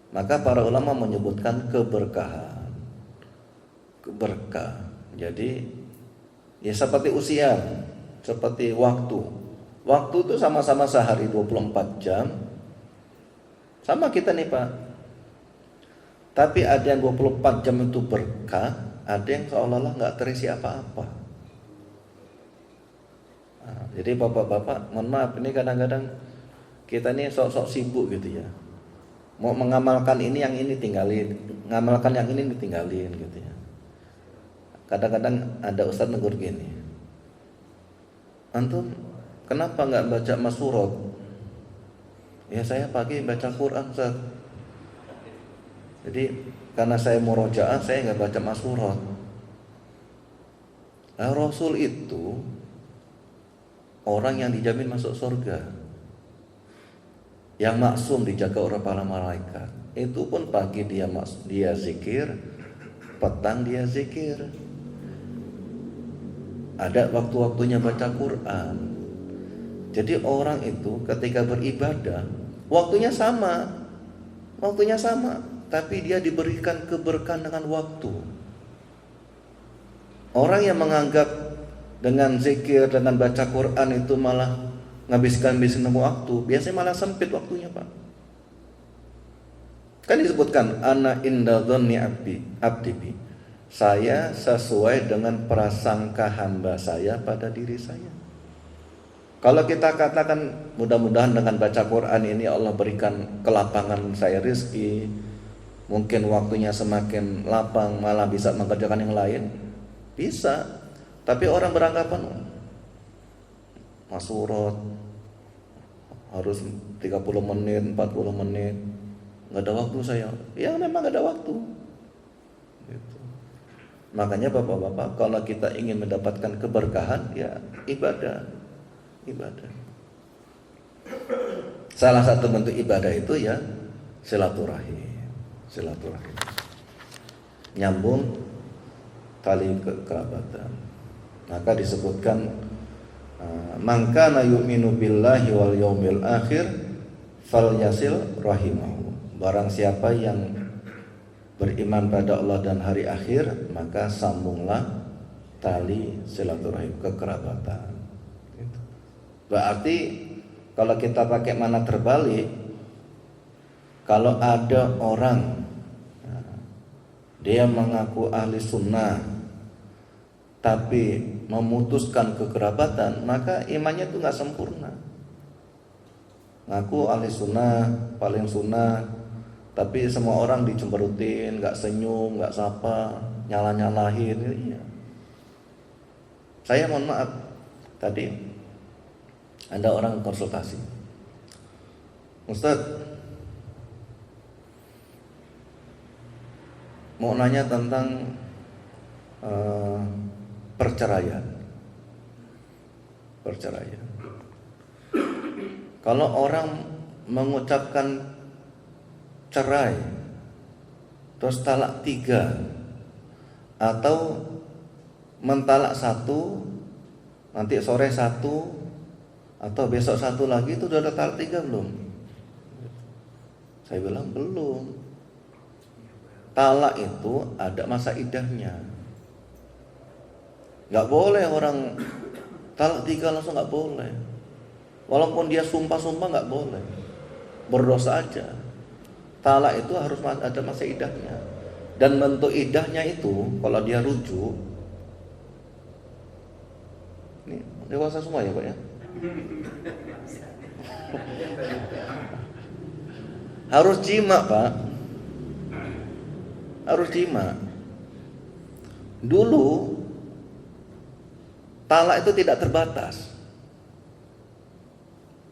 Maka para ulama menyebutkan keberkahan. Berkah. Jadi ya seperti usia, seperti waktu. Waktu itu sama-sama sehari 24 jam. Sama kita nih Pak. Tapi ada yang 24 jam itu berkah, ada yang seolah-olah nggak terisi apa-apa. Nah, jadi bapak-bapak, mohon maaf ini kadang-kadang kita nih sok-sok sibuk gitu ya. Mau mengamalkan ini yang ini tinggalin, mengamalkan yang ini ditinggalin gitu ya. Kadang-kadang ada ustadz negur gini, antum kenapa nggak baca masurat? Ya saya pagi baca Quran Ustaz. Jadi karena saya murojaah saya nggak baca masurat. Nah, Rasul itu orang yang dijamin masuk surga, yang maksum dijaga oleh para malaikat. Itu pun pagi dia zikir, petang dia zikir. Ada waktu-waktunya baca Quran. Jadi orang itu ketika beribadah waktunya sama, tapi dia diberikan keberkahan dengan waktu. Orang yang menganggap dengan zikir, dengan baca Quran itu malah ngabiskan waktu, biasanya malah sempit waktunya Pak. Kan disebutkan ana inda dhanni abdi bi. Saya sesuai dengan prasangka hamba saya pada diri saya. Kalau kita katakan mudah-mudahan dengan baca Quran ini Allah berikan kelapangan saya rezeki, mungkin waktunya semakin lapang malah bisa mengerjakan yang lain, bisa. Tapi orang beranggapan masurat harus 30 menit, 40 menit, nggak ada waktu saya. Ya memang nggak ada waktu. Gitu. Makanya bapak-bapak, kalau kita ingin mendapatkan keberkahan, ya ibadah. Salah satu bentuk ibadah itu ya silaturahim. Nyambung tali kekerabatan. Maka disebutkan man kana yu'minu billahi wal yaumil akhir falyasil rahimahu. Barang siapa yang beriman pada Allah dan hari akhir, maka sambunglah tali silaturahim, kekerabatan. Gitu. Berarti kalau kita pakai mana terbalik, kalau ada orang dia mengaku ahli sunnah tapi memutuskan kekerabatan, maka imannya itu nggak sempurna. Ngaku ahli sunnah, paling sunnah, tapi semua orang dicemberutin, nggak senyum, nggak sapa, nyalah-nyalahin. Iya. Saya mohon maaf, tadi ada orang konsultasi, Ustadz mau nanya tentang perceraian. Kalau orang mengucapkan cerai terus talak 3 atau mentalak 1, nanti sore 1 atau besok 1 lagi, itu udah ada talak 3 belum? Saya bilang belum. Talak itu ada masa iddahnya. Gak boleh orang talak 3 langsung, gak boleh. Walaupun dia sumpah-sumpah gak boleh, berdosa aja. Talak itu harus ada masa iddahnya. Dan bentuk iddahnya itu kalau dia rujuk, ini dewasa semua ya Pak ya, harus jima Pak, harus jima. Dulu talak itu tidak terbatas.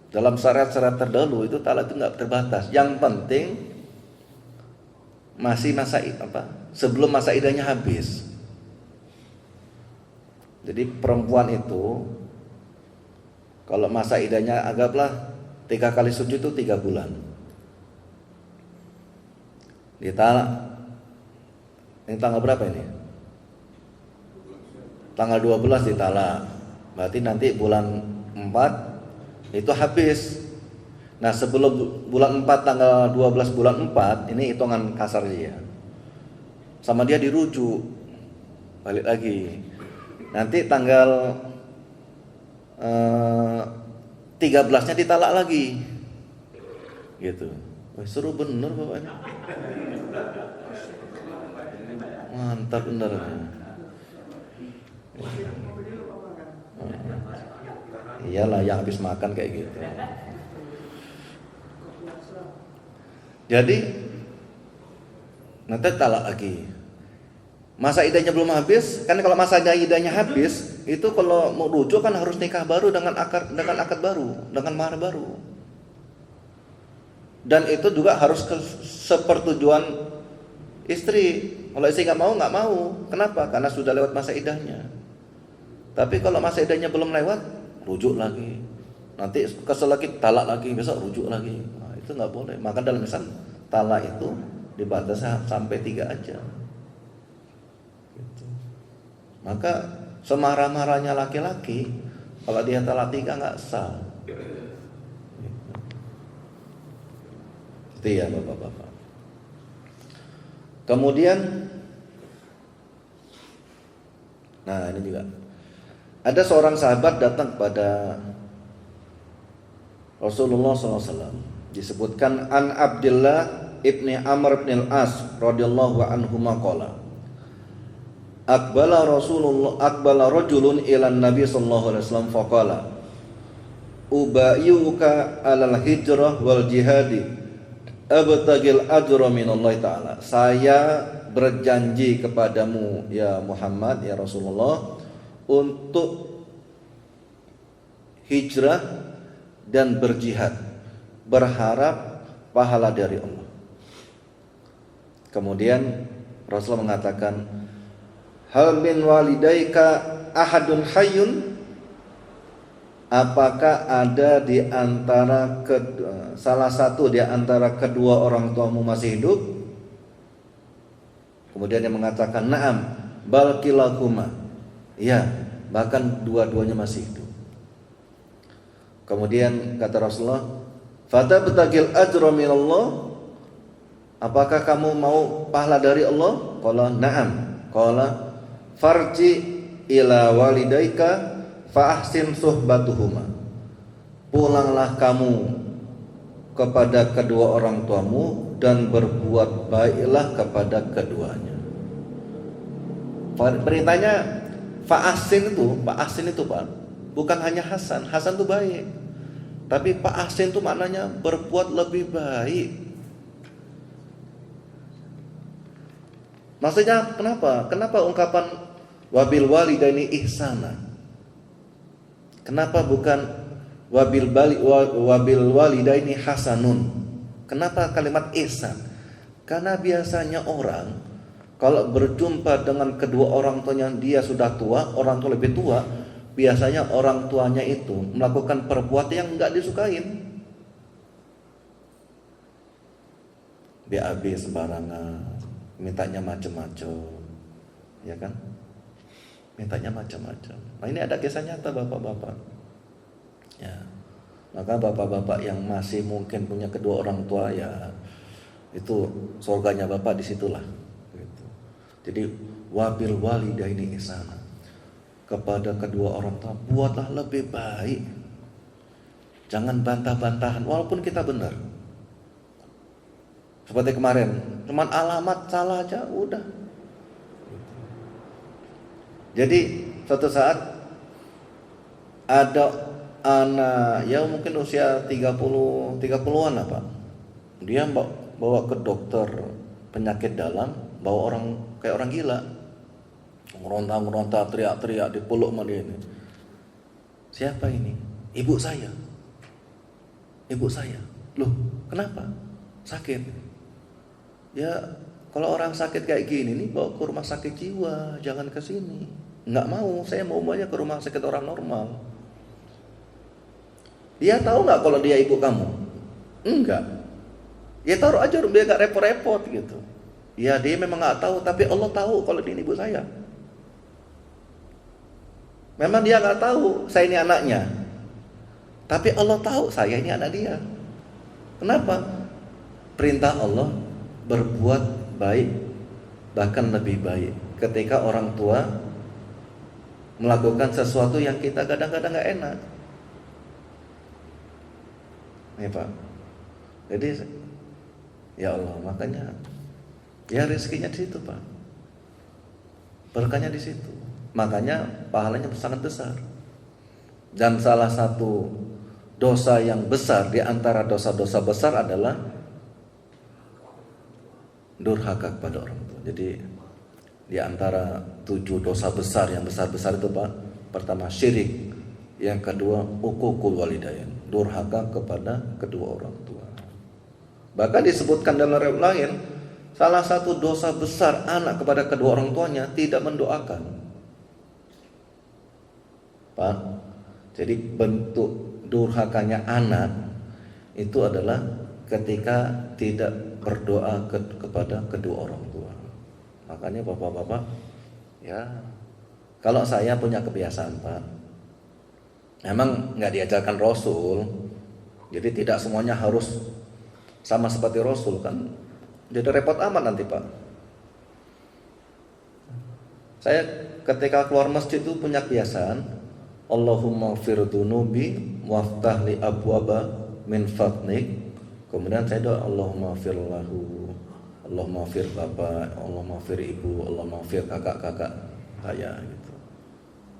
Dalam syariat-syariat terdahulu itu talak itu nggak terbatas. Yang penting masih sebelum masa iddahnya habis. Jadi perempuan itu kalau masa iddahnya anggaplah 3 kali sujud itu 3 bulan. Ditalak. Ini tanggal berapa ini? Tanggal 12 ditalak. Berarti nanti bulan 4 itu habis. Nah sebelum bulan 4 tanggal 12 bulan 4, ini hitungan kasar ya, sama dia dirujuk, balik lagi. Nanti tanggal 13-nya ditalak lagi, gitu. Wah, seru bener bapak ini, mantap bener. Iyalah yang habis makan kayak gitu. Jadi nanti talak lagi. Masa idahnya belum habis, kan kalau masa idahnya habis, itu kalau mau rujuk kan harus nikah baru dengan akad baru, dengan mahar baru. Dan itu juga harus sepertujuan istri. Kalau istri nggak mau. Kenapa? Karena sudah lewat masa idahnya. Tapi kalau masa idahnya belum lewat, rujuk lagi. Nanti kesel lagi, talak lagi, besok rujuk lagi. Nah, itu nggak boleh. Maka dalam Islam talak itu dibatasi sampai 3 aja. Gitu. Maka semarah-marahnya laki-laki, kalau dia talak 3 nggak sah. Itu ya bapak-bapak. Kemudian, nah ini juga ada seorang sahabat datang kepada Rasulullah SAW. Disebutkan an Abdullah ibni Amr ibn al-As radhiyallahu anhu maqala. Aqbala rajulun ila Nabi sallallahu alaihi wasallam faqala ubayyuka alal hijrah wal jihadi abtagil ajra minallahi ta'ala. Saya berjanji kepadamu ya Muhammad, ya Rasulullah, untuk hijrah dan berjihad, berharap pahala dari Allah. Kemudian Rasulullah mengatakan, hal min walidaika ahadun hayyun? Apakah ada di antara salah satu di antara kedua orang tuamu masih hidup? Kemudian dia mengatakan, na'am, bal kilahuma. Ya, bahkan dua-duanya masih hidup. Kemudian kata Rasulullah, fatabtagil ajra minallah? Apakah kamu mau pahala dari Allah? Qala na'am. Qala farji ila walidaika fa ahsin suhbatuhuma. Pulanglah kamu kepada kedua orang tuamu dan berbuat baiklah kepada keduanya. Perintahnya fa ahsin itu, Pak, bukan hanya Hasan. Hasan itu baik. Tapi fa ahsin itu maknanya berbuat lebih baik. Maksudnya kenapa? Kenapa ungkapan wabil walidaini ihsana? Kenapa bukan wabil walidaini hasanun? Kenapa kalimat ihsan? Karena biasanya orang kalau berjumpa dengan kedua orang tuanya dia sudah tua, orang tua lebih tua, biasanya orang tuanya itu melakukan perbuatan yang enggak disukain. BAB sembarangan, mintanya macam-macam, ya kan? Mintanya macam-macam. Nah ini ada kisah nyata bapak-bapak. Ya, maka bapak-bapak yang masih mungkin punya kedua orang tua ya itu surganya bapak disitulah. Gitu. Jadi wabil walidaini ihsana, kepada kedua orang tua buatlah lebih baik. Jangan bantah-bantahan walaupun kita benar. Seperti kemarin, cuman alamat salah aja udah. Jadi suatu saat ada anak ya mungkin usia 30-an lah Pak. Dia bawa ke dokter penyakit dalam, bawa orang kayak orang gila. Ngeronta-ngeronta, teriak-teriak, dipeluk sama dia ini. Siapa ini? Ibu saya. Ibu saya. Loh, kenapa? Sakit. Ya, kalau orang sakit kayak gini nih bawa ke rumah sakit jiwa, jangan ke sini. Nggak mau, saya mau ke rumah sakit orang normal. Dia tahu nggak kalau dia ibu kamu? Enggak. Ya taruh aja, dia nggak repot-repot gitu. Ya dia memang nggak tahu, tapi Allah tahu kalau dia ibu saya. Memang dia nggak tahu saya ini anaknya, tapi Allah tahu saya ini anak dia. Kenapa? Perintah Allah berbuat baik, bahkan lebih baik ketika orang tua melakukan sesuatu yang kita kadang-kadang gak enak. Nih Pak. Jadi ya Allah, makanya ya rezekinya di situ Pak. Berkahnya di situ. Makanya pahalanya sangat besar. Dan salah satu dosa yang besar di antara dosa-dosa besar adalah durhaka kepada orang tua. Jadi di antara 7 dosa besar yang besar-besar itu Pak, pertama syirik, yang kedua uququl walidain, durhaka kepada kedua orang tua. Bahkan disebutkan dalam riwayat lain, salah satu dosa besar anak kepada kedua orang tuanya tidak mendoakan. Pak, jadi bentuk durhakanya anak itu adalah ketika tidak berdoa kepada kedua orang tua. Makanya bapak-bapak, ya kalau saya punya kebiasaan Pak, emang nggak diajarkan Rasul, jadi tidak semuanya harus sama seperti Rasul kan, jadi repot amat nanti Pak. Saya ketika keluar masjid itu punya kebiasaan, Allahumma fir dunubi waftah li abwaba min fadlik. Kemudian saya doa Allahumma fir lahu, Allahumma fir bapak, Allahumma fir ibu, Allahumma fir kakak-kakak saya gitu.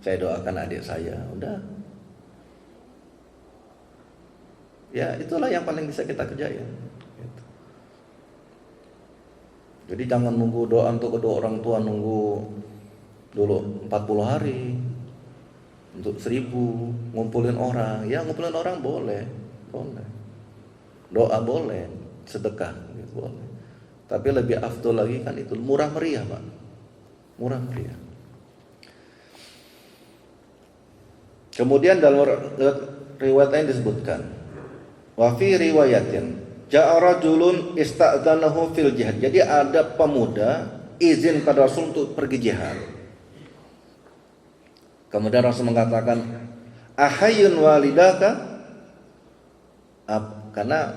Saya doakan adik saya, udah. Ya itulah yang paling bisa kita kerjain gitu. Jadi jangan nunggu doa untuk kedua orang tua, nunggu dulu 40 hari untuk 1000, ngumpulin orang. Ya ngumpulin orang boleh. Doa boleh, sedekah gitu, boleh. Tapi lebih afdol lagi kan itu murah meriah Pak. Murah meriah. Kemudian dalam riwayat lain disebutkan, wa fi riwayatin ja'a rajulun ista'dzanahu fil jihad. Jadi ada pemuda izin pada Rasul untuk pergi jihad. Kemudian Rasul mengatakan, ahayyun walidaka? Karena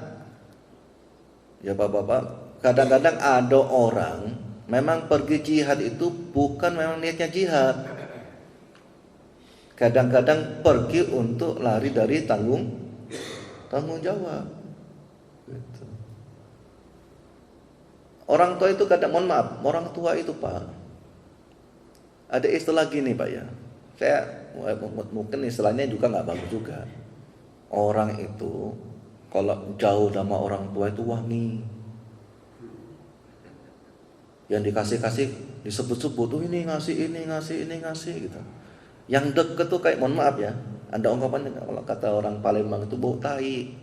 ya bapak-bapak, kadang-kadang ada orang memang pergi jihad itu bukan memang niatnya jihad. Kadang-kadang pergi untuk lari dari tanggung jawab. Gitu. Orang tua itu kadang, mohon maaf, orang tua itu Pak, ada istilah gini Pak ya. Saya mungkin istilahnya juga nggak bagus juga. Orang itu kalau jauh sama orang tua itu wangi. Yang dikasih-kasih disebut-sebut tuh ini ngasih gitu. Yang deket tuh kayak, mohon maaf ya, ada ungkapan kalau kata orang Palembang itu bau tai.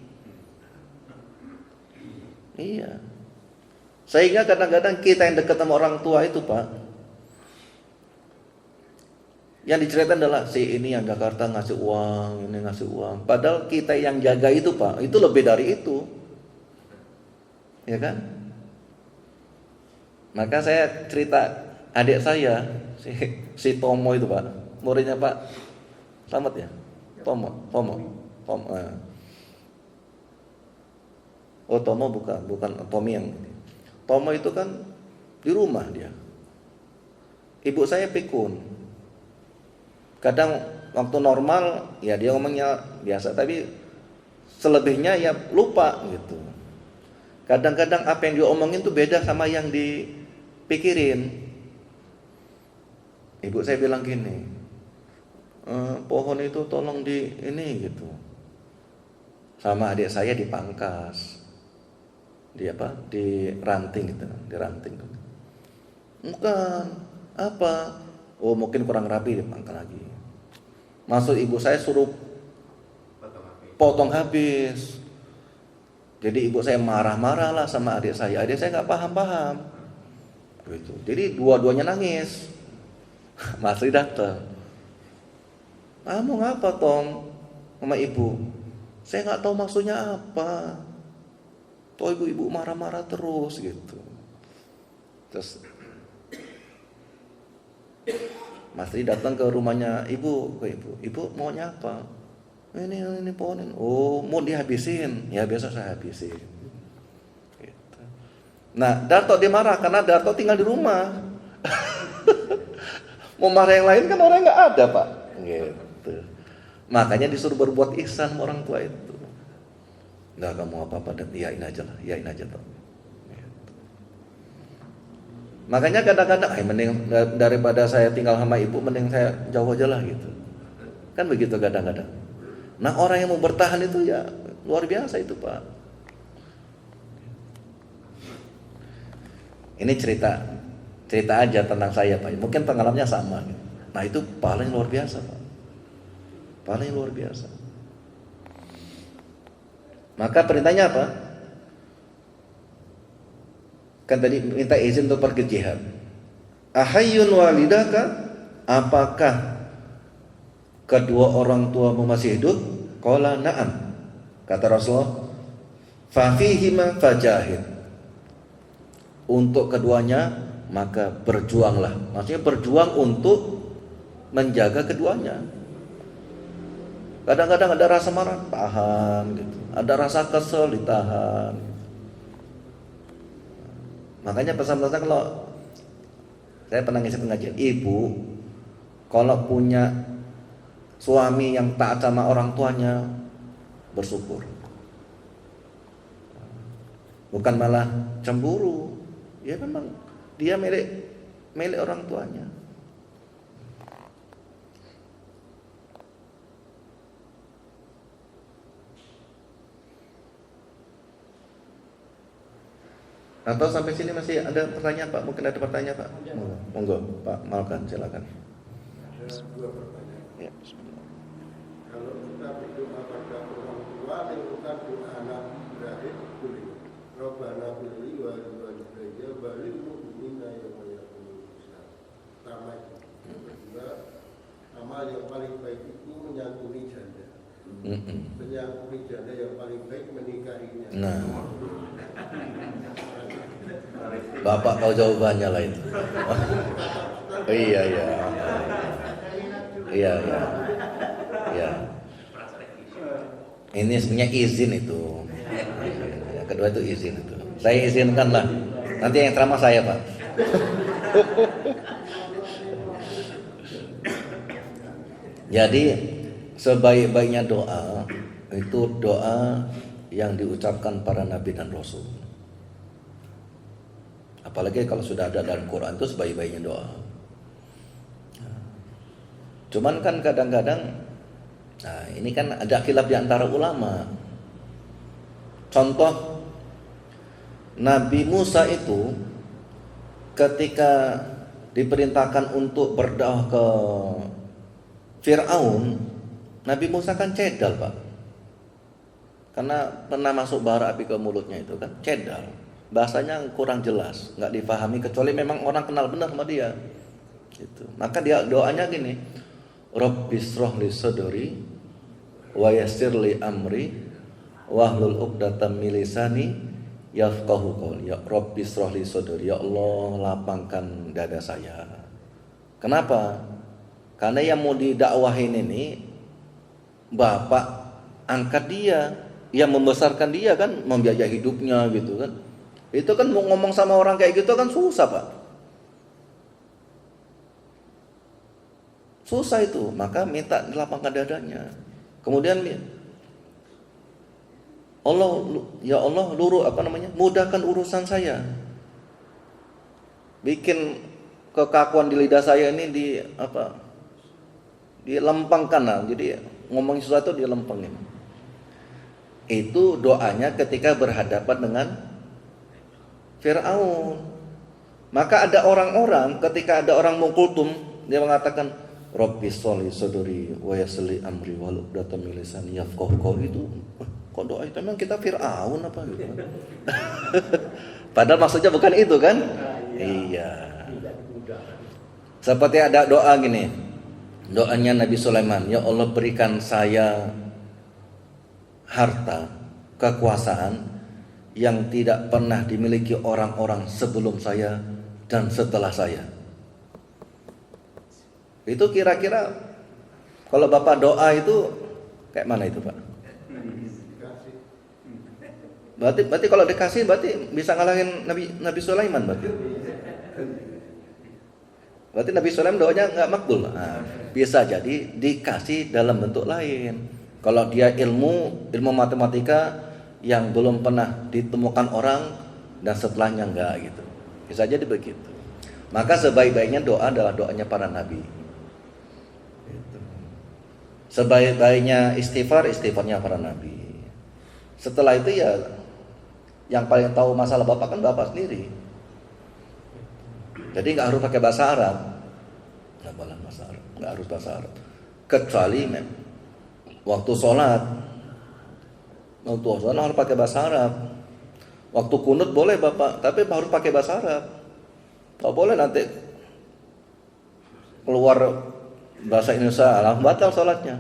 Iya. Sehingga kadang-kadang kita yang dekat sama orang tua itu Pak, yang diceritakan adalah si ini yang Jakarta ngasih uang, ini ngasih uang. Padahal kita yang jaga itu Pak, itu lebih dari itu. Ya kan? Maka saya cerita adik saya, si Tomo itu Pak, muridnya Pak Slamet ya? Tomo. Oh Tomo bukan Tommy yang ini. Tomo itu kan di rumah dia. Ibu saya pikun. Kadang waktu normal ya dia ngomongnya biasa, tapi selebihnya ya lupa gitu. Kadang-kadang apa yang dia omongin tuh beda sama yang dipikirin. Ibu saya bilang gini, pohon itu tolong di ini gitu. Sama adik saya dipangkas, di ranting gitu, di ranting. Bukan apa? Oh mungkin kurang rapi dipangkas lagi. Maksud ibu saya suruh potong habis. Jadi ibu saya marah-marah lah sama adik saya. Adik saya nggak paham-paham. Gitu. Jadi dua-duanya nangis. Masri datang. Mau ngapa Tom sama ibu? Saya nggak tahu maksudnya apa. Toh ibu-ibu marah-marah terus gitu. Terus Masri datang ke rumahnya ibu, ibu maunya apa? ini pohon ini. Oh, mau dihabisin. Ya biasa saya habisin. Gitu. Nah, Darto dimarah karena Darto tinggal di rumah. Mau marah yang lain kan orang nggak ada, Pak. Gitu. Makanya disuruh berbuat ihsan sama orang tua itu. Nggak kamu apa-apa, dan iyain aja lah, iyain aja toh. Gitu. Makanya kadang-kadang, mending daripada saya tinggal sama ibu, mending saya jauh aja lah gitu. Kan begitu kadang-kadang. Nah, orang yang mau bertahan itu ya luar biasa itu, Pak. Ini cerita aja tentang saya, Pak. Mungkin pengalamannya sama. Gitu. Nah, itu paling luar biasa, Pak. Paling luar biasa. Maka perintahnya apa? Kan tadi minta izin untuk pergi jihad. Ahayyun walidaka? Apakah kedua orang tuamu masih hidup? Qala na'am. Kata Rasulullah, fa fihima fajahid. Untuk keduanya maka berjuanglah. Maksudnya berjuang untuk menjaga keduanya. Kadang-kadang ada rasa marah, tahan gitu. Ada rasa kesel, ditahan. Makanya pesan-pesan kalau saya pernah ngisi pengajian, ibu kalau punya suami yang taat sama orang tuanya, bersyukur. Bukan malah cemburu. Ya memang dia milik orang tuanya. Atau sampai sini masih ada pertanyaan, Pak? Mungkin ada pertanyaan, Pak? Monggo, Pak Malkan, silakan. Ada dua pertanyaan. Ya. Kalau kita berdoa pada orang tua, lewat doa Nabi Ibrahim boleh. Rabbana firli wa walidayya wa lil mu'minina yawma yaqumul hisab. Pertama itu. Yang kedua, amal yang paling baik itu menyantuni janda. Menyantuni janda yang paling baik menikahinya. Nah, Bapak tahu jawabannya lah itu. Iya. Ini sebenarnya izin itu. Yang kedua itu izin itu. Saya izinkan lah. Nanti yang ceramah saya, Pak. Jadi sebaik-baiknya doa itu doa yang diucapkan para nabi dan rasul. Apalagi kalau sudah ada dalam Quran itu sebaik-baiknya doa. Cuman kan kadang-kadang, nah ini kan ada khilaf di antara ulama. Contoh, Nabi Musa itu ketika diperintahkan untuk berdakwah ke Fir'aun, Nabi Musa kan cedal, Pak. Karena pernah masuk bara api ke mulutnya itu kan, cedal. Bahasanya kurang jelas, nggak dipahami kecuali memang orang kenal benar sama dia. Gitu. Maka dia doanya gini, Rabbis rohli sadri wa yassirli amri wahlul 'uqdatam min lisani yafqahu qawli. Ya Rabbis rohli sadri, ya Allah lapangkan dada saya. Kenapa? Karena yang mau didakwahin ini bapak angkat dia, yang membesarkan dia kan, membiayai hidupnya gitu kan. Itu kan mau ngomong sama orang kayak gitu kan susah, Pak. Susah itu, maka minta dilapangkan dadanya. Kemudian Allah, ya Allah mudahkan urusan saya. Bikin kekakuan di lidah saya ini dilempangkan lah. Jadi ngomong sesuatu dilempengin. Itu doanya ketika berhadapan dengan Fir'aun. Maka ada orang-orang, ketika ada orang Mukultum, dia mengatakan Rabbi sholli sadri wa yassirli amri wahlul 'uqdatam min lisani yafqahu qawli. Itu kok doa itu memang kita Fir'aun apa gitu. Padahal maksudnya bukan itu kan? Iya. Seperti ada doa gini. Doanya Nabi Sulaiman, ya Allah berikan saya harta, kekuasaan yang tidak pernah dimiliki orang-orang sebelum saya dan setelah saya. Itu kira-kira kalau Bapak doa itu Kayak mana itu Pak? Dikasih. Berarti kalau dikasih berarti bisa ngalahin Nabi Sulaiman berarti. Berarti Nabi Sulaiman doanya nggak makbul. Nah, bisa jadi dikasih dalam bentuk lain. Kalau dia ilmu matematika yang belum pernah ditemukan orang dan setelahnya enggak gitu. Bisa jadi begitu. Maka sebaik-baiknya doa adalah doanya para nabi. Gitu. Sebaik-baiknya istighfarnya para nabi. Setelah itu ya yang paling tahu masalah bapak kan bapak sendiri. Jadi nggak harus pakai bahasa Arab, nggak harus bahasa Arab. Kecuali waktu sholat harus pakai bahasa Arab. Waktu kunut boleh bapak, tapi harus pakai bahasa Arab. Nggak boleh nanti keluar bahasa Indonesia, batal sholatnya.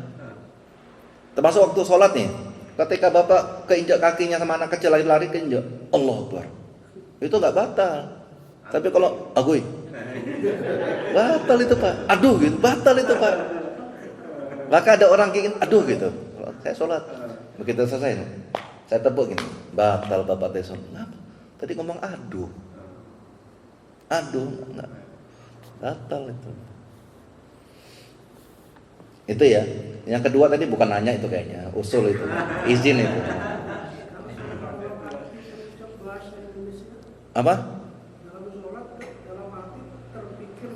Termasuk waktu sholat nih, ketika bapak keinjak kakinya sama anak kecil lari keinjak, Allah Akbar, itu nggak batal. Tapi kalau agui, batal itu Pak. Aduh gitu, batal itu Pak. Maka ada orang ingin aduh gitu. Saya sholat, begitu selesai, saya tepuk gini, batal bapak teh sholat. Kenapa? Tadi ngomong aduh, enggak, batal itu. Itu ya. Yang kedua tadi bukan nanya itu kayaknya, usul itu, izin itu. Apa?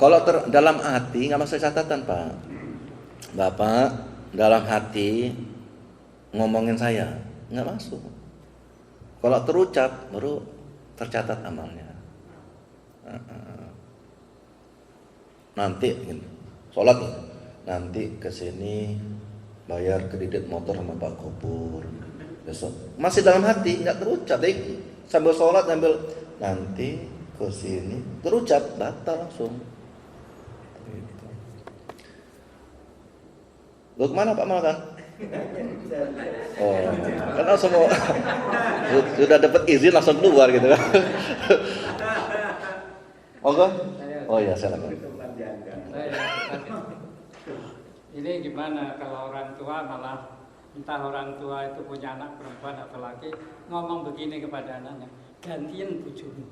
Kalau dalam hati nggak masuk catatan Pak. Bapak dalam hati ngomongin saya nggak masuk. Kalau terucap baru tercatat amalnya. Nanti sholat nih, nanti kesini bayar kredit motor sama Pak Gopur. Besok masih dalam hati nggak terucap. Jadi sambil sholat sambil nanti kesini terucap batal langsung. Lu kemana Pak Malkan? Oh, kan langsung sudah dapat izin langsung keluar gitu kan? Monggo? Oh ya, silakan. Ini gimana kalau orang tua malah entah orang tua itu punya anak perempuan atau laki ngomong begini kepada anaknya, gantiin bojomu,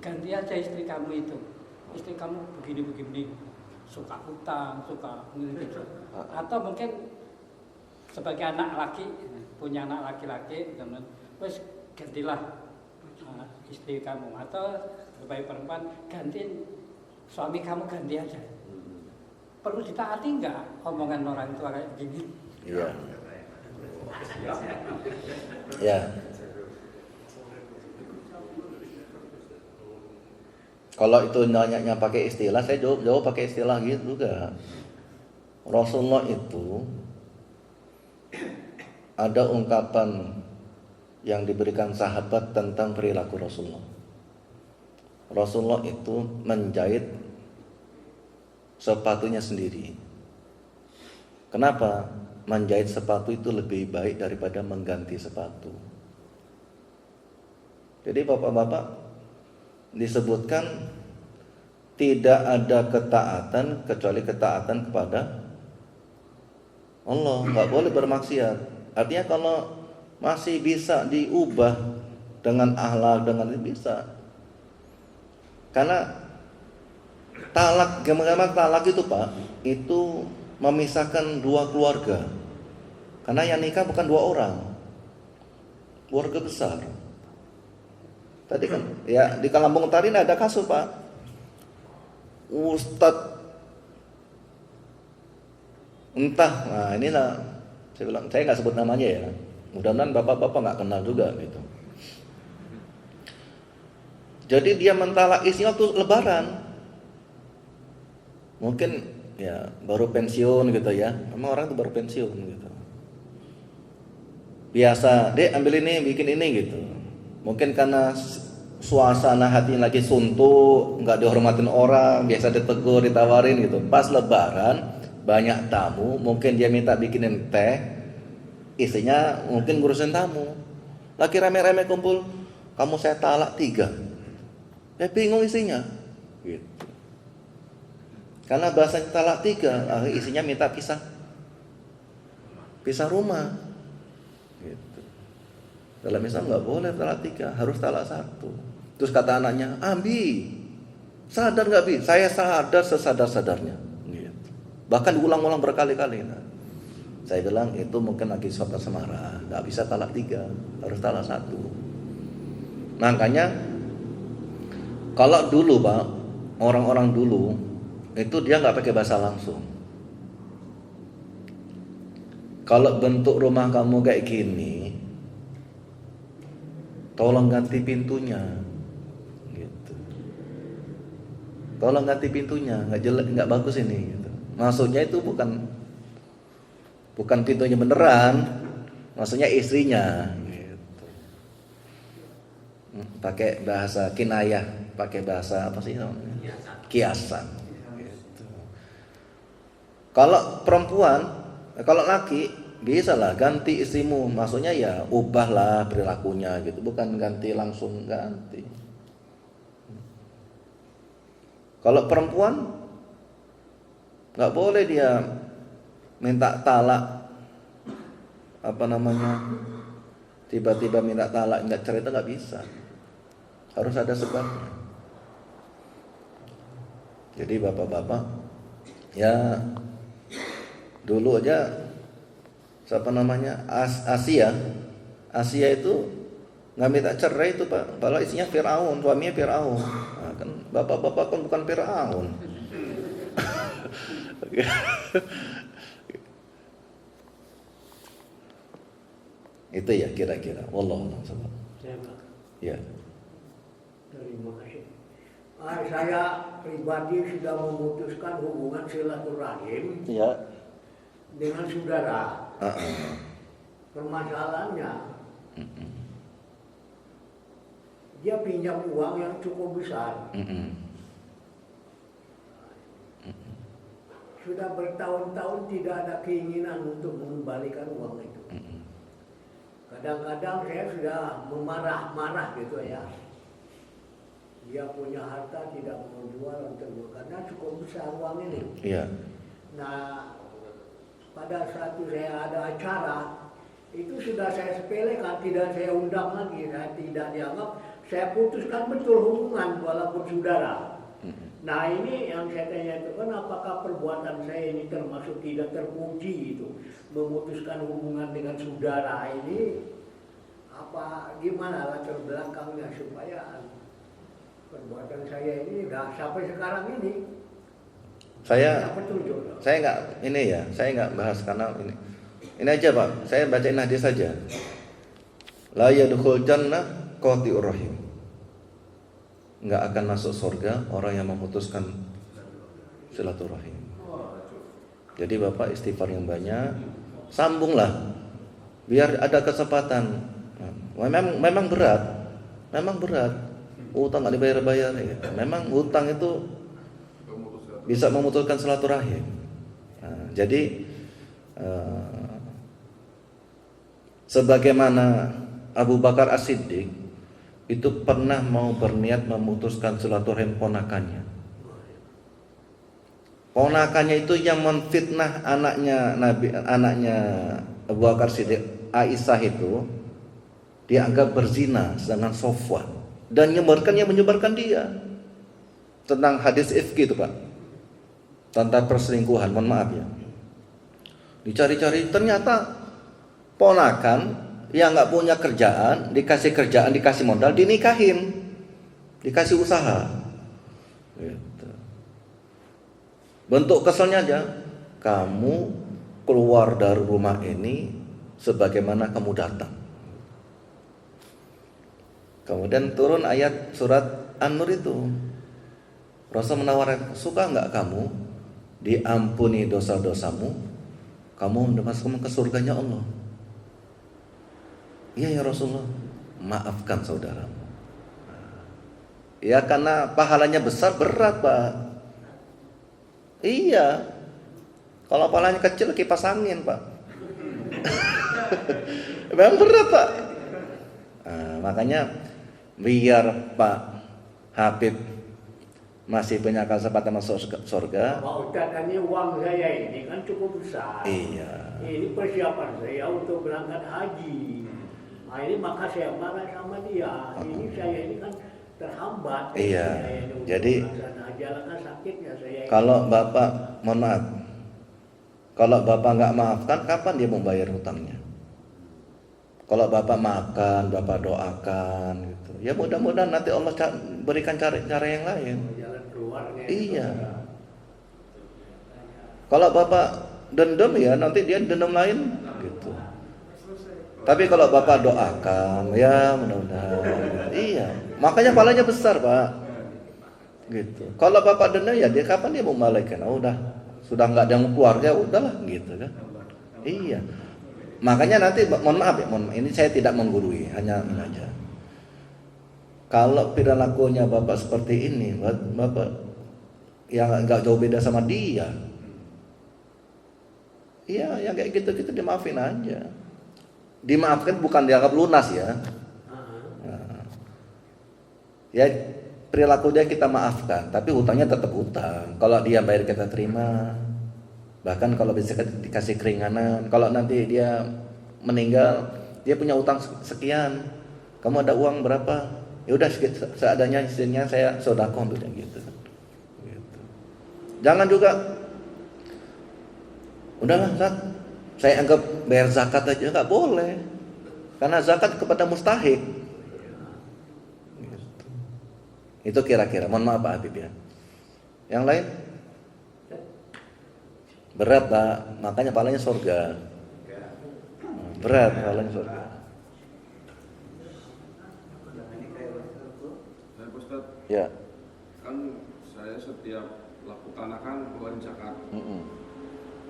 ganti aja istri kamu itu, istri kamu begini. Suka hutang, suka gitu. Atau mungkin sebagai anak laki, punya anak laki-laki, terus gantilah istri kamu. Atau sebagai perempuan, gantiin suami kamu, ganti aja. Perlu ditaati nggak omongan orang tua kayak gini? Iya. Ya. Kalau itu nanya pakai istilah, saya jawab pakai istilah gitu juga. Rasulullah itu ada ungkapan yang diberikan sahabat tentang perilaku Rasulullah. Rasulullah itu menjahit sepatunya sendiri. Kenapa? Menjahit sepatu itu lebih baik daripada mengganti sepatu. Jadi bapak-bapak disebutkan tidak ada ketaatan kecuali ketaatan kepada Allah, nggak boleh bermaksiat. Artinya kalau masih bisa diubah dengan akhlak, dengan itu bisa. Karena talak itu Pak, itu memisahkan dua keluarga. Karena yang nikah bukan dua orang, keluarga besar. Tadi kan ya di Kalambung Utara ada kasus Pak, Ustadz entah, nah inilah saya bilang, saya nggak sebut namanya ya, mudah-mudahan bapak-bapak nggak kenal juga gitu. Jadi dia mentalak istrinya waktu Lebaran, mungkin ya baru pensiun gitu ya, emang orang tuh baru pensiun gitu. Biasa, dek ambil ini, bikin ini gitu. Mungkin karena suasana hati lagi suntuk, nggak dihormatin orang, biasa ditegur, ditawarin gitu. Pas Lebaran banyak tamu, mungkin dia minta bikinin teh, istrinya mungkin ngurusin tamu. Lagi rame-rame kumpul, kamu saya talak 3. Ya bingung istrinya, gitu. Karena bahasanya talak 3, istrinya minta pisah. pisah rumah. Gitu. Dalam Islam nggak boleh talak 3, harus talak 1. Terus kata anaknya, Abi, sadar nggak Bi? Saya sadar sesadar-sadarnya. Gitu. Bahkan diulang-ulang berkali-kali. Nah, saya bilang itu mungkin lagi suatu semarah, nggak bisa talak 3, harus talak 1. Makanya kalau dulu Pak, orang-orang dulu itu dia nggak pakai bahasa langsung. Kalau bentuk rumah kamu kayak gini, tolong ganti pintunya, gitu. Tolong ganti pintunya, nggak jelek, nggak bagus ini. Gitu. Maksudnya itu bukan pintunya beneran, maksudnya istrinya. Gitu. Pakai bahasa kinayah, pakai bahasa apa sih namanya? Kiasan. Gitu. Kalau perempuan, kalau laki bisa lah ganti istrimu, maksudnya ya ubahlah perilakunya gitu, bukan ganti langsung ganti. Kalau perempuan nggak boleh dia minta talak, apa namanya, tiba-tiba minta talak nggak cerita, nggak bisa, harus ada sebabnya. Jadi bapak-bapak ya dulu aja siapa namanya Asia itu nggak minta cerai itu Pak, kalau isinya Firaun, suaminya Firaun. Nah, kan bapak-bapak kan bukan Firaun. Itu ya kira-kira. Wallahu a'lam. Ya. Terima kasih. Saya pribadi sudah memutuskan hubungan silaturahim Ya. dengan saudara. Permasalahannya, dia pinjam uang yang cukup besar. Sudah bertahun-tahun tidak ada keinginan untuk mengembalikan uang itu. Kadang-kadang saya sudah memarah-marah gitu ya. Dia punya harta tidak mau jual untuk karena cukup besar uang ini. Iya. Nah, pada saat itu saya ada acara, itu sudah saya sepelekan, tidak saya undang lagi, saya tidak dianggap, saya putuskan betul hubungan walaupun saudara. Nah ini yang saya tanya itu kan apakah perbuatan saya ini termasuk tidak terpuji itu, memutuskan hubungan dengan saudara ini, apa gimana latar belakangnya supaya perbuatan saya ini sampai sekarang ini. Saya nggak bahas karena ini aja Pak, saya bacain hadis saja. La yadkhul jannah qati'ur rahim. Nggak akan masuk surga orang yang memutuskan silaturahim. Jadi Bapak istighfar yang banyak, sambunglah biar ada kesempatan. Memang berat. Utang nggak dibayar-bayar ya. Memang utang itu bisa memutuskan silaturahim. Nah, jadi sebagaimana Abu Bakar As-Siddiq itu pernah mau berniat memutuskan silaturahim ponakannya. Ponakannya itu yang memfitnah anaknya Abu Bakar Siddiq, Aisyah itu dianggap berzina sedangkan Sofwan dan menyebarkan dia tentang hadis ifki itu Pak, tentang perselingkuhan, mohon maaf ya. Dicari-cari ternyata ponakan yang nggak punya kerjaan, dikasih modal, dinikahin, dikasih usaha. Gitu. Bentuk keselnya aja, kamu keluar dari rumah ini sebagaimana kamu datang. Kemudian turun ayat surat An-Nur itu. Rasul menawarkan, suka nggak kamu diampuni dosa-dosamu, kamu masuk ke surganya Allah? Iya ya Rasulullah, maafkan saudaramu. Ya karena pahalanya besar, berat Pak. Iya, kalau pahalanya kecil kipas angin Pak. Memang berat Pak. Nah, makanya biar Pak Habib masih punya kesempatan masuk surga. Pak Ustadz, ini uang saya ini kan cukup besar. Iya. Ini persiapan saya untuk berangkat haji. Nah ini maka saya marah sama dia. Ini saya ini kan terhambat. Iya. Saya ini untuk Jadi melaksanakan haji, kan sakitnya saya. kalau Bapak, mohon maaf, kalau Bapak nggak maafkan, kapan dia mau bayar hutangnya? Kalau Bapak maafkan, Bapak doakan, gitu. Ya mudah-mudahan nanti Allah berikan cara yang lain. Jalan keluarnya. Iya. Kalau Bapak dendam ya nanti dia dendam lain, gitu. Tapi kalau Bapak doakan, ya mudah-mudahan. Iya. Makanya pahalanya besar, Pak. Gitu. Kalau Bapak dendam ya dia kapan dia mau malaikat? Oh, sudah nggak ada yang keluarga, udahlah, gitu kan. Iya. Makanya nanti mohon maaf ya, ini saya tidak menggurui, hanya ini aja. Kalau perilakunya Bapak seperti ini, Bapak yang nggak jauh beda sama dia. Iya, yang kayak gitu-gitu dimaafin aja. Dimaafkan bukan dianggap lunas ya. Nah, ya perilaku dia kita maafkan, tapi hutangnya tetap hutang. Kalau dia bayar kita terima. Bahkan kalau bisa dikasih keringanan, kalau nanti dia meninggal, dia punya utang sekian, kamu ada uang berapa? Ya udah seadanya istrinya saya sedekah untuk gitu. Jangan juga, udahlah saya anggap bayar zakat aja, nggak boleh, karena zakat kepada mustahik. Itu kira-kira, mohon maaf Pak Habib ya. Yang lain? Berat Pak, makanya pahalanya surga. Berat pahalanya surga. Ya. Kan saya setiap lakukan kan keluarin zakat.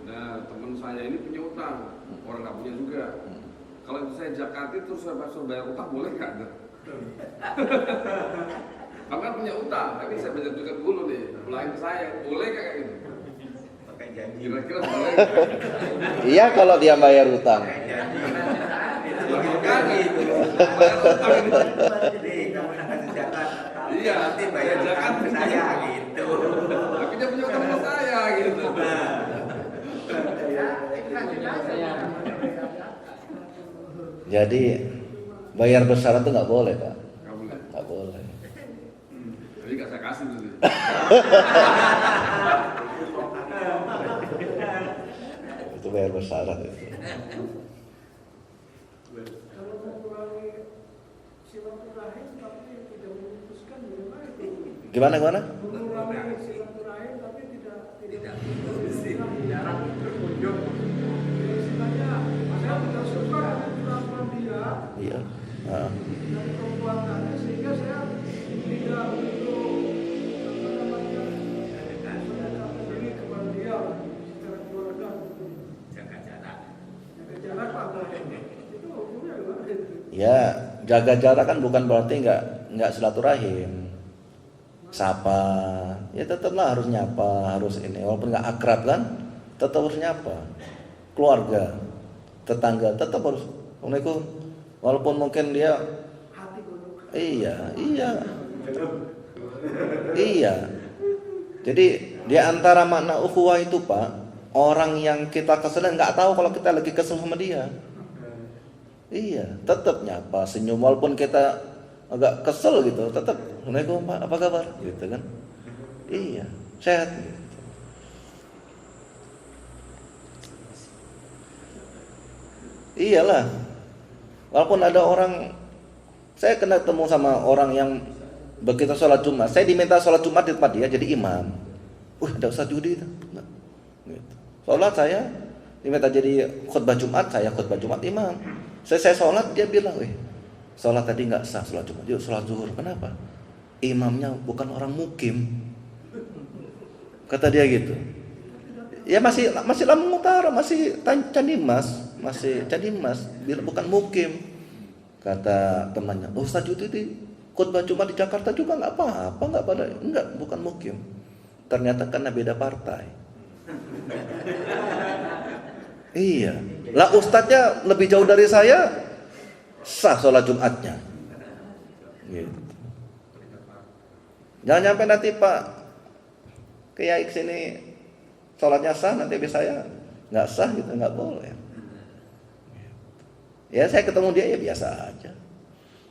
Nah teman saya ini punya utang, orang nggak punya juga. Kalau saya zakati terus saya bayar utang boleh nggak? Karena punya utang, tapi saya bayar juga dulu nih, mulai ke saya, boleh nggak kayak gitu? Kira-kira boleh. Iya kalau dia bayar utang. Iya, nanti bayar zakat ke saya gitu. Tapi dia punya utang ke saya gitu. Jadi bayar bersyarat itu nggak boleh Pak. Nggak boleh. Nggak boleh. Jadi nggak saya kasih dulu. Itu bayar bersyarat itu. Kalau mengurangi silaturahim tapi tidak memutuskan bagaimana itu? Gimana? Mengurangi silaturahim tapi tidak jarang berkunjung. Istilahnya saya tidak suka dengan kelakuan dia Iya. dan perbuatannya sehingga saya tidak untuk mendekatkan diri kepada dia secara keluarga. Jaga jarak apa? Itu hukumnya gimana itu? Ya, jaga jarak kan bukan berarti nggak silaturahim. Sapa, ya tetaplah harus nyapa, harus ini. Walaupun nggak akrab kan, tetap harus nyapa. Keluarga, tetangga, tetap harus. Assalamualaikum. Walaupun mungkin dia, iya. Jadi di antara makna ukhuwah itu Pak, orang yang kita keselin nggak tahu kalau kita lagi kesel sama dia. Iya, tetap nyapa, senyum walaupun kita agak kesel gitu, tetap Assalamualaikum Pak, apa kabar? Gitu kan? Iya, sehat. Gitu. Iyalah, walaupun ada orang, saya kena ketemu sama orang yang begitu sholat Jumat, saya diminta sholat Jumat di tempat dia jadi imam. Ada Ustaz Yudi itu. Gitu. Sholat saya diminta jadi khutbah Jumat, saya khutbah Jumat imam. Saya sholat, dia bilang, sholat tadi nggak sah sholat Jumat, yuk sholat zuhur. Kenapa? Imamnya bukan orang mukim, kata dia gitu. Ya masih Lampung Utara, masih Candi Mas, bilang bukan mukim. Kata temannya, Ustaz Yudi di khutbah Jumat di Jakarta juga nggak apa-apa, bukan mukim. Ternyata karena beda partai. Iya. Lah ustadznya lebih jauh dari saya, sah sholat Jumatnya. Gitu. Jangan sampai nanti Pak kiai kesini sholatnya sah, nanti saya nggak sah gitu, nggak boleh. Ya saya ketemu dia ya biasa aja.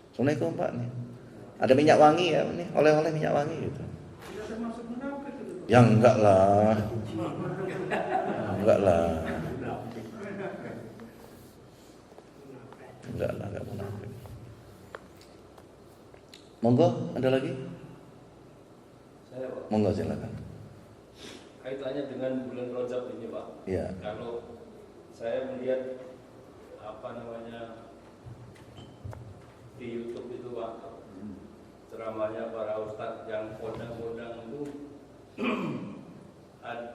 Assalamualaikum Pak nih. Ada minyak wangi ya nih, oleh-oleh minyak wangi gitu. Tidak termasuk munafik itu. Ya enggak lah. Enggak lah. Enggak lah, enggak munafik. Monggo, ada lagi? Saya Pak, Monggo silakan. kaitannya dengan bulan Rajab ini Pak. Iya. Kalau saya melihat di YouTube itu Pak, ceramahnya para ustadz yang kondang-kondang itu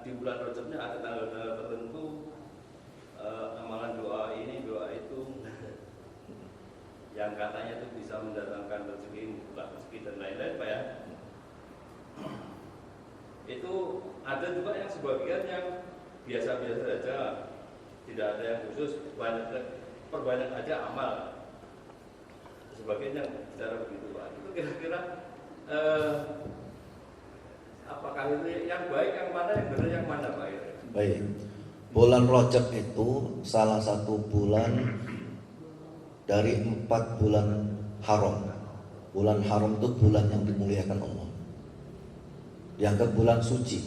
di bulan Rajabnya ada tanggal-tanggal tertentu, amalan doa ini doa itu yang katanya itu bisa mendatangkan rezeki, bukan rezeki dan lain-lain Pak ya. Itu ada juga yang sebagian yang biasa-biasa saja, tidak ada yang khusus, perbanyak aja amal. Sebagian yang bicara begitu Pak. Itu kira-kira apakah itu yang baik yang mana, yang benar yang mana Pak? Baik. Bulan Rajab itu salah satu bulan dari 4 bulan haram. Bulan haram itu bulan yang dimuliakan Allah. Dianggap bulan suci.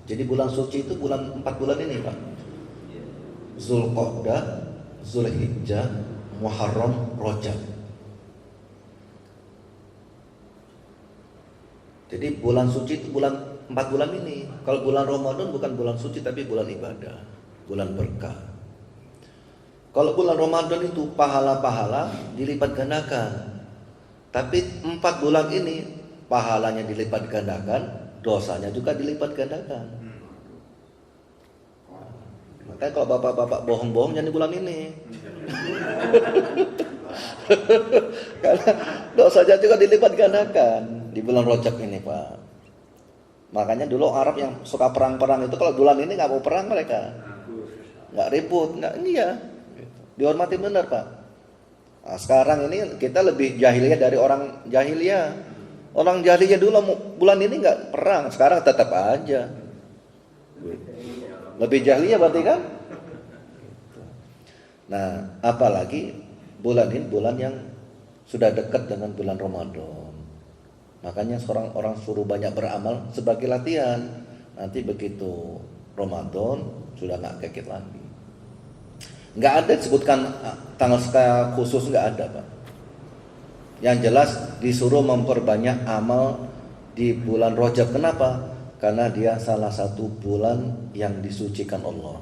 Jadi bulan suci itu 4 bulan ini Pak. Zulqa'dah, Zulhijjah, Muharram, Rajab. Jadi bulan suci itu 4 bulan ini. Kalau bulan Ramadan bukan bulan suci tapi bulan ibadah, bulan berkah. Kalau bulan Ramadan itu pahala-pahala dilipat gandakan. Tapi 4 bulan ini pahalanya dilipat gandakan, dosanya juga dilipat gandakan. Makanya kalau bapak-bapak bohong-bohong jangan di bulan ini. Karena dosanya juga dilipat gandakan di bulan Rajab ini Pak. Makanya dulu Arab yang suka perang-perang itu kalau bulan ini nggak mau perang mereka, nggak ribut, nggak ini ya, dihormati benar Pak. Nah, sekarang ini kita lebih jahiliyah dari orang jahiliyah. Orang jahiliyah dulu bulan ini nggak perang, sekarang tetap aja. Lebih jahiliyah berarti kan? Nah, apalagi bulan ini bulan yang sudah dekat dengan bulan Ramadan. Makanya seorang orang suruh banyak beramal sebagai latihan. Nanti begitu Ramadan sudah nggak kekit lagi. Nggak ada disebutkan tanggal khusus, nggak ada Pak. Yang jelas disuruh memperbanyak amal di bulan Rajab. Kenapa? Karena dia salah satu bulan yang disucikan Allah.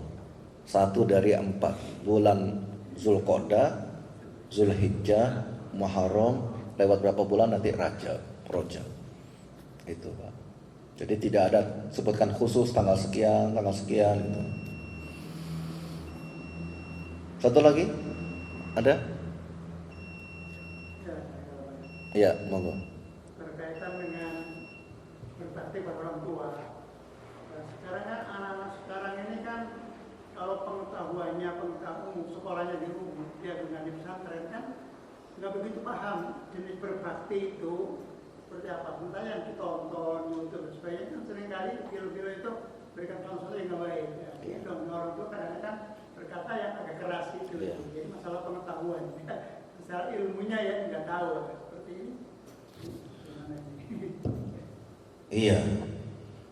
1 dari 4 bulan Zulqa'dah, Zulhijjah, Muharram, lewat berapa bulan nanti Rajab. Itu Pak. Jadi tidak ada sebutkan khusus tanggal sekian gitu. Satu lagi? Ada? Iya, monggo. Berkaitan dengan berbakti pada orang tua. Sekarang kan anak-anak sekarang ini kan kalau pengetahuannya sekolahnya di rumah, dia dengan di pesantren kan nggak begitu paham jenis berbakti itu seperti apa. Entah yang ditonton, YouTube dan sebagainya kan seringkali video-video itu berikan contoh yang nggak baik. Ya. Dong orang tua kadang-kadang berkata yang agak keras itu. Yeah. Jadi masalah pengetahuan. Secara ilmunya ya nggak tahu seperti ini. Iya.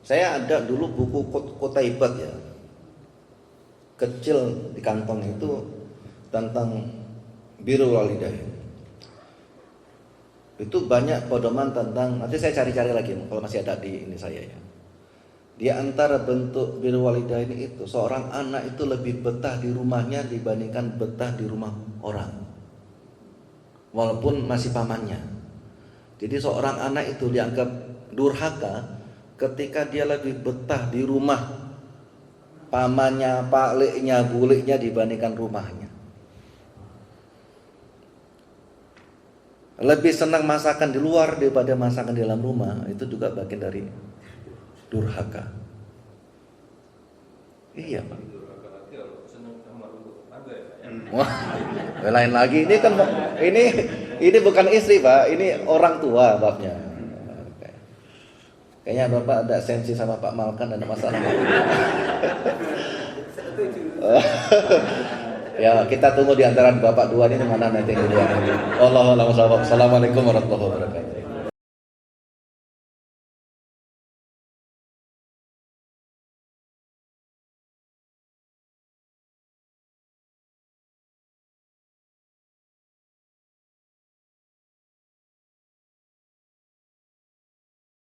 Saya ada dulu buku Qutaibah ya. Kecil di kantong itu tentang birrul walidain. Itu banyak pedoman tentang, nanti saya cari-cari lagi kalau masih ada di ini saya ya. Di antara bentuk birrul walidain itu seorang anak itu lebih betah di rumahnya dibandingkan betah di rumah orang. Walaupun masih pamannya. Jadi seorang anak itu dianggap durhaka ketika dia lebih betah di rumah pamannya, pakliknya, buliknya dibandingkan rumahnya. Lebih senang masakan di luar daripada masakan di dalam rumah. Itu juga bagian dari durhaka. Iya Pak. Wah, lain lagi. Ini kan ini bukan istri Pak, ini orang tua babnya. Kayaknya Bapak ada sensi sama Pak Malkan, ada masalah. Ya, kita tunggu di antara Bapak dua ini mana nanti yang duluan. Assalamualaikum warahmatullahi wabarakatuh.